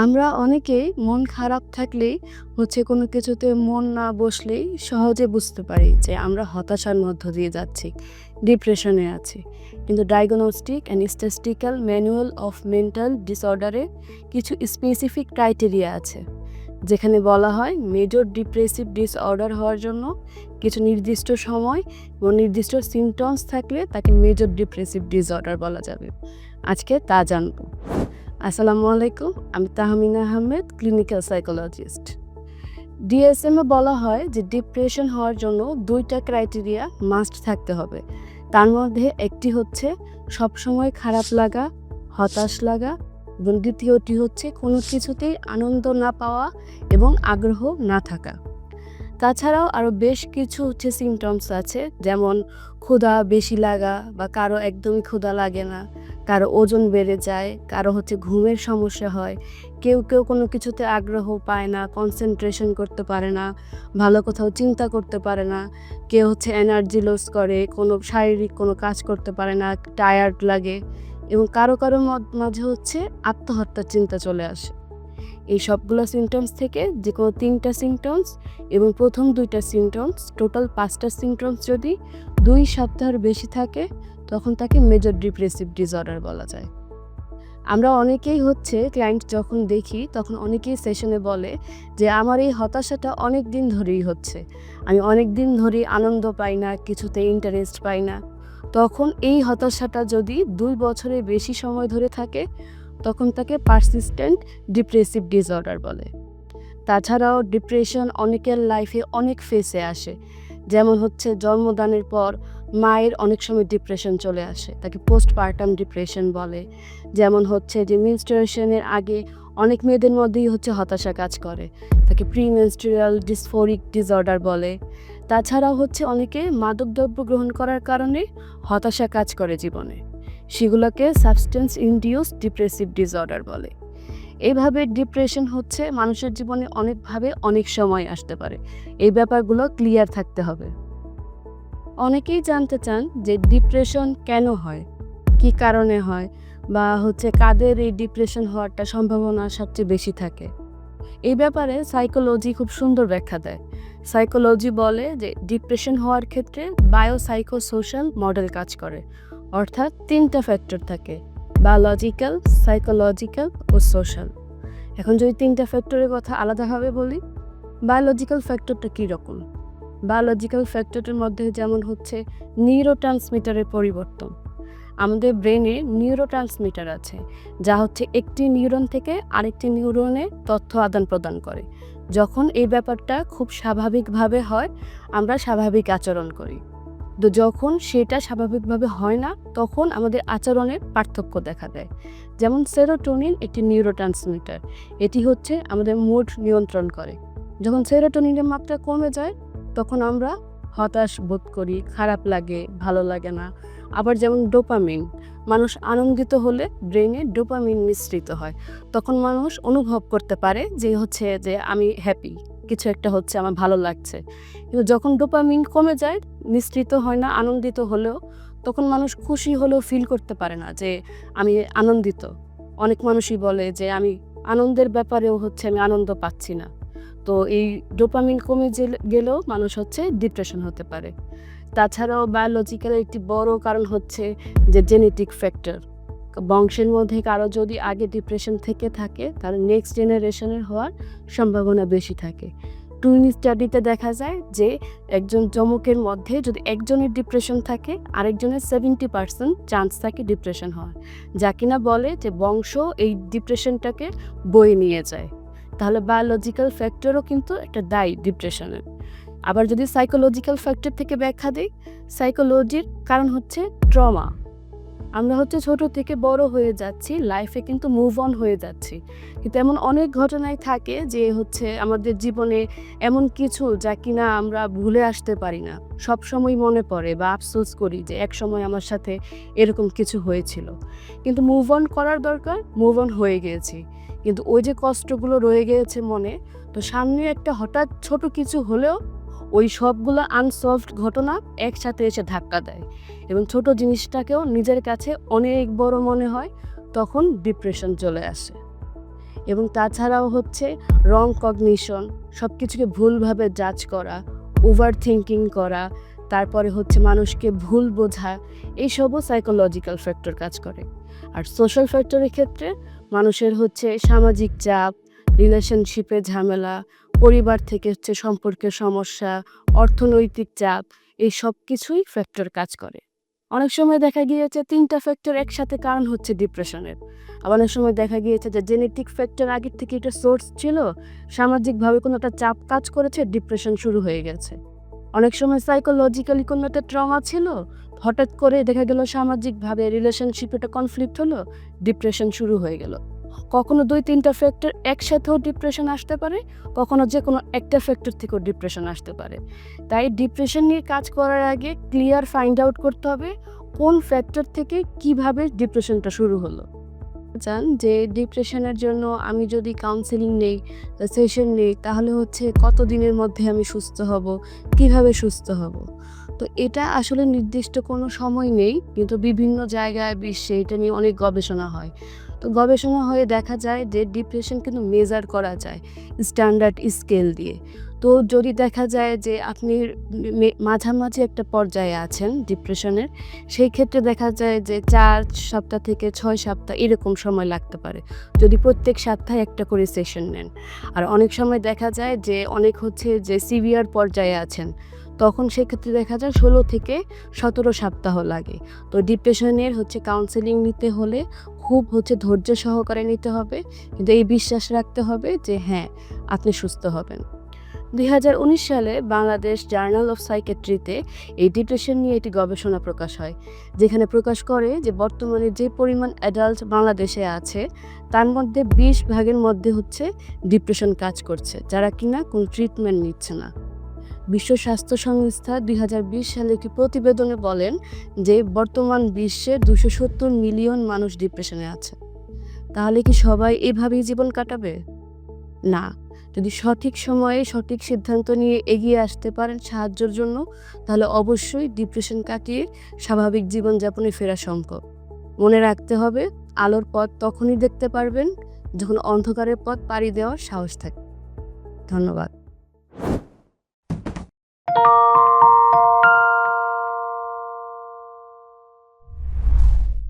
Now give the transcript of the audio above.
আমরা অনেকেই মন খারাপ থাকলেই কোনো কিছুতে মন না বসলেই সহজে বুঝতে পারি যে আমরা হতাশার মধ্য দিয়ে যাচ্ছি, ডিপ্রেশনে আছি। কিন্তু diagnostic and statistical manual of mental ডিসঅর্ডারে কিছু স্পেসিফিক ক্রাইটেরিয়া আছে, যেখানে বলা হয় মেজর ডিপ্রেসিভ ডিসঅর্ডার হওয়ার জন্য কিছু নির্দিষ্ট সময় এবং নির্দিষ্ট সিমটমস থাকলে তাকে মেজর ডিপ্রেসিভ ডিসঅর্ডার বলা যাবে। আজকে তা জানব। আসসালামু আলাইকুম, আমি তাহমিনা আহমেদ, ক্লিনিক্যাল সাইকোলজিস্ট। ডিএসএমে বলা হয় যে ডিপ্রেশন হওয়ার জন্য দুইটা ক্রাইটেরিয়া মাস্ট থাকতে হবে। তার মধ্যে একটি হচ্ছে সবসময় খারাপ লাগা, হতাশ লাগা, এবং দ্বিতীয়টি হচ্ছে কোনো কিছুতেই আনন্দ না পাওয়া এবং আগ্রহ না থাকা। তাছাড়াও আরও বেশ কিছু সিমটমস আছে, যেমন ক্ষুধা বেশি লাগা বা কারো একদমই ক্ষুধা লাগে না, কারো ওজন বেড়ে যায়, কারো ঘুমের সমস্যা হয়, কেউ কোনো কিছুতে আগ্রহ পায় না, কনসেন্ট্রেশন করতে পারে না, ভালো কোথাও চিন্তা করতে পারে না, কেউ এনার্জি লস করে, কোনো শারীরিক কোনো কাজ করতে পারে না, টায়ার্ড লাগে, এবং কারো মাঝে আত্মহত্যার চিন্তা চলে আসে। এই সবগুলো সিমটমস থেকে যে কোনো 3টা সিমটমস এবং প্রথম 2টা সিমটমস, টোটাল 5টা সিমটমস যদি 2 সপ্তাহের বেশি থাকে, তখন তাকে মেজর ডিপ্রেসিভ ডিসঅর্ডার বলা যায়। আমরা অনেকেই ক্লায়েন্ট যখন দেখি, তখন অনেকেই সেশনে বলে যে আমার এই হতাশাটা অনেক দিন ধরেই হচ্ছে, আমি অনেক দিন ধরেই আনন্দ পাই না, কিছুতে ইন্টারেস্ট পাই না। তখন এই হতাশাটা যদি 2 বছরের বেশি সময় ধরে থাকে, তখন তাকে পারসিস্টেন্ট ডিপ্রেসিভ ডিসঅর্ডার বলে। তাছাড়াও ডিপ্রেশন অনেকের লাইফে অনেক ফেসে আসে, যেমন জন্মদানের পর মায়ের অনেক সময় ডিপ্রেশন চলে আসে, তাকে পোস্টপার্টাম ডিপ্রেশন বলে। যেমন যে মেনস্ট্রুয়েশনের আগে অনেক মেয়েদের মধ্যেই হতাশা কাজ করে, তাকে প্রিমেনস্ট্রুয়াল ডিসফোরিক ডিসঅর্ডার বলে। তাছাড়াও অনেকে মাদকদ্রব্য গ্রহণ করার কারণে হতাশা কাজ করে জীবনে, সেগুলোকে সাবস্টেন্স ইনডিউস ডিপ্রেসিভ ডিসঅর্ডার বলে। এইভাবে ডিপ্রেশন মানুষের জীবনে অনেকভাবে অনেক সময় আসতে পারে। এই ব্যাপারগুলো ক্লিয়ার থাকতে হবে। অনেকেই জানতে চান যে ডিপ্রেশন কেন হয়, কি কারণে হয়, বা কাদের এই ডিপ্রেশন হওয়ারটা সম্ভাবনা সবচেয়ে বেশি থাকে। এই ব্যাপারে সাইকোলজি খুব সুন্দর ব্যাখ্যা দেয়। সাইকোলজি বলে যে ডিপ্রেশন হওয়ার ক্ষেত্রে বায়োসাইকোসোশ্যাল মডেল কাজ করে, অর্থাৎ 3টা ফ্যাক্টর থাকে: বায়োলজিক্যাল, সাইকোলজিক্যাল ও সোশ্যাল। এখন যদি 3টা ফ্যাক্টরের কথা আলাদাভাবে বলি, বায়োলজিক্যাল ফ্যাক্টরটা কীরকম? বায়োলজিক্যাল ফ্যাক্টরের মধ্যে যেমন নিউরোট্রান্সমিটারের পরিবর্তন। আমাদের ব্রেনে নিউরোট্রান্সমিটার আছে, যা একটি নিউরন থেকে আরেকটি নিউরনে তথ্য আদান প্রদান করে। যখন এই ব্যাপারটা খুব স্বাভাবিকভাবে হয়, আমরা স্বাভাবিক আচরণ করি। তো যখন সেটা স্বাভাবিকভাবে হয় না, তখন আমাদের আচরণের পার্থক্য দেখা দেয়। যেমন সেরোটোনিন একটি নিউরোট্রান্সমিটার, এটি আমাদের মুড নিয়ন্ত্রণ করে। যখন সেরোটোনিনের মাত্রা কমে যায়, তখন আমরা হতাশ বোধ করি, খারাপ লাগে, ভালো লাগে না। আবার যেমন ডোপামিন, মানুষ আনন্দিত হলে ব্রেনে ডোপামিন নিঃসৃত হয়, তখন মানুষ অনুভব করতে পারে যে আমি হ্যাপি, কিছু একটা আমার ভালো লাগছে। কিন্তু যখন ডোপামিন কমে যায়, নিঃসৃত হয় না আনন্দিত হলেও, তখন মানুষ খুশি হলেও ফিল করতে পারে না যে আমি আনন্দিত। অনেক মানুষই বলে যে আমি আনন্দের ব্যাপারেও আমি আনন্দ পাচ্ছি না। তো এই ডোপামিন কমে গেলেও মানুষ ডিপ্রেশন হতে পারে। তাছাড়াও বায়োলজিক্যাল একটি বড় কারণ যে জেনেটিক ফ্যাক্টর। বংশের মধ্যে কারো যদি আগে ডিপ্রেশন থেকে থাকে, তাহলে নেক্সট জেনারেশনের হওয়ার সম্ভাবনা বেশি থাকে। টুইন স্টাডিতে দেখা যায় যে একজন যমকের মধ্যে যদি একজনের ডিপ্রেশন থাকে, আরেকজনের 70% চান্স থাকে ডিপ্রেশন হওয়ার, যা কিনা বলে যে বংশ এই ডিপ্রেশনটাকে বয়ে নিয়ে যায়। তাহলে বায়োলজিক্যাল ফ্যাক্টরও কিন্তু একটা দায়ী ডিপ্রেশনের। আবার যদি সাইকোলজিক্যাল ফ্যাক্টর থেকে ব্যাখ্যা দিই, সাইকোলজির কারণ ট্রমা। আমরা ছোট থেকে বড় হয়ে যাচ্ছি, লাইফে কিন্তু মুভ অন হয়ে যাচ্ছি, কিন্তু এমন অনেক ঘটনাই থাকে যে আমাদের জীবনে এমন কিছু যা কিনা আমরা ভুলে আসতে পারি না, সব সময় মনে পড়ে বা আফসোস করি যে এক সময় আমার সাথে এরকম কিছু হয়েছিল। কিন্তু মুভ অন করার দরকার, মুভ অন হয়ে গিয়েছি, কিন্তু ওই যে কষ্টগুলো রয়ে গিয়েছে মনে, তো সামনে একটা হঠাৎ ছোট কিছু হলেও ওই সবগুলো আনসলভড ঘটনা একসাথে এসে ধাক্কা দেয় এবং ছোট জিনিসটাকেও নিজের কাছে অনেক বড় মনে হয়, তখন ডিপ্রেশন চলে আসে। এবং তাছাড়াও হচ্ছে রং কগনিশন, সব কিছুকে ভুলভাবে জাজ করা, ওভার থিঙ্কিং করা, তারপরে হচ্ছে মানুষকে ভুল বোঝা, এইসবও সাইকোলজিক্যাল ফ্যাক্টর কাজ করে। আর সোশ্যাল ফ্যাক্টরের ক্ষেত্রে মানুষের হচ্ছে সামাজিক চাপ, রিলেশনশিপে ঝামেলা, পরিবার থেকে হচ্ছে সম্পর্কের সমস্যা, অর্থনৈতিক চাপ, এই সব কিছুই ফ্যাক্টর কাজ করে। অনেক সময় দেখা গিয়েছে ৩টা ফ্যাক্টর একসাথে কারণ হচ্ছে ডিপ্রেশনের। আবার অনেক সময় দেখা গিয়েছে যে জেনেটিক ফ্যাক্টর আগের থেকে এটা সোর্স ছিল, সামাজিকভাবে কোনো একটা চাপ কাজ করেছে, ডিপ্রেশন শুরু হয়ে গেছে। অনেক সময় সাইকোলজিক্যালি কোনো একটা ট্রমা ছিল, হঠাৎ করে দেখা গেল সামাজিকভাবে রিলেশনশিপে একটা কনফ্লিক্ট হলো, ডিপ্রেশন শুরু হয়ে গেল। কখনো ২-৩টা ফ্যাক্টর একসাথেও ডিপ্রেশন আসতে পারে, কখনো যে কোনো একটা ফ্যাক্টর থেকেও ডিপ্রেশন আসতে পারে। তাই ডিপ্রেশন নিয়ে কাজ করার আগে ক্লিয়ার ফাইন্ড আউট করতে হবে কোন ফ্যাক্টর থেকে কিভাবে ডিপ্রেশনটা শুরু হলো। চান যে ডিপ্রেশনের জন্য আমি যদি কাউন্সেলিং নেই, সেশন নেই, তাহলে হচ্ছে কত দিনের মধ্যে আমি সুস্থ হব, কিভাবে সুস্থ হব। তো এটা আসলে নির্দিষ্ট কোনো সময় নেই, কিন্তু বিভিন্ন জায়গায় বিশ্বে এটা নিয়ে অনেক গবেষণা হয়। তো গবেষণা হয়ে দেখা যায় যে ডিপ্রেশন কিন্তু মেজার করা যায় স্ট্যান্ডার্ড স্কেল দিয়ে। তো যদি দেখা যায় যে আপনি মাঝামাঝি একটা পর্যায়ে আছেন ডিপ্রেশনের, সেই ক্ষেত্রে দেখা যায় যে ৪ সপ্তাহ থেকে ৬ সপ্তাহ এরকম সময় লাগতে পারে, যদি প্রত্যেক সপ্তাহে একটা করে সেশন নেন। আর অনেক সময় দেখা যায় যে অনেক হচ্ছে যে সিভিয়ার পর্যায়ে আছেন, তখন সেক্ষেত্রে দেখা যায় ১৬ থেকে ১৭ সপ্তাহ লাগে। তো ডিপ্রেশনের হচ্ছে কাউন্সেলিং নিতে হলে খুব হচ্ছে ধৈর্য সহকারে নিতে হবে, কিন্তু এই বিশ্বাস রাখতে হবে যে হ্যাঁ, আপনি সুস্থ হবেন। ২০১৯ সালে বাংলাদেশ জার্নাল অফ সাইকিয়াট্রিতে এই ডিপ্রেশন নিয়ে একটি গবেষণা প্রকাশ হয়, যেখানে প্রকাশ করে যে বর্তমানে যে পরিমাণ অ্যাডাল্ট বাংলাদেশে আছে, তার মধ্যে ২০% মধ্যে হচ্ছে ডিপ্রেশন কাজ করছে, যারা কিনা কোনো ট্রিটমেন্ট নিচ্ছে না। বিশ্ব স্বাস্থ্য সংস্থা ২০২০ সালে একটি প্রতিবেদনে বলেন যে বর্তমান বিশ্বে ২৭০ মিলিয়ন মানুষ ডিপ্রেশনে আছে। তাহলে কি সবাই এভাবেই জীবন কাটাবে? না। যদি সঠিক সময়ে সঠিক সিদ্ধান্ত নিয়ে এগিয়ে আসতে পারেন সাহায্যের জন্য, তাহলে অবশ্যই ডিপ্রেশন কাটিয়ে স্বাভাবিক জীবনযাপনে ফেরা সম্ভব। মনে রাখতে হবে, আলোর পথ তখনই দেখতে পারবেন যখন অন্ধকারের পথ পাড়ি দেওয়ার সাহস থাকে। ধন্যবাদ।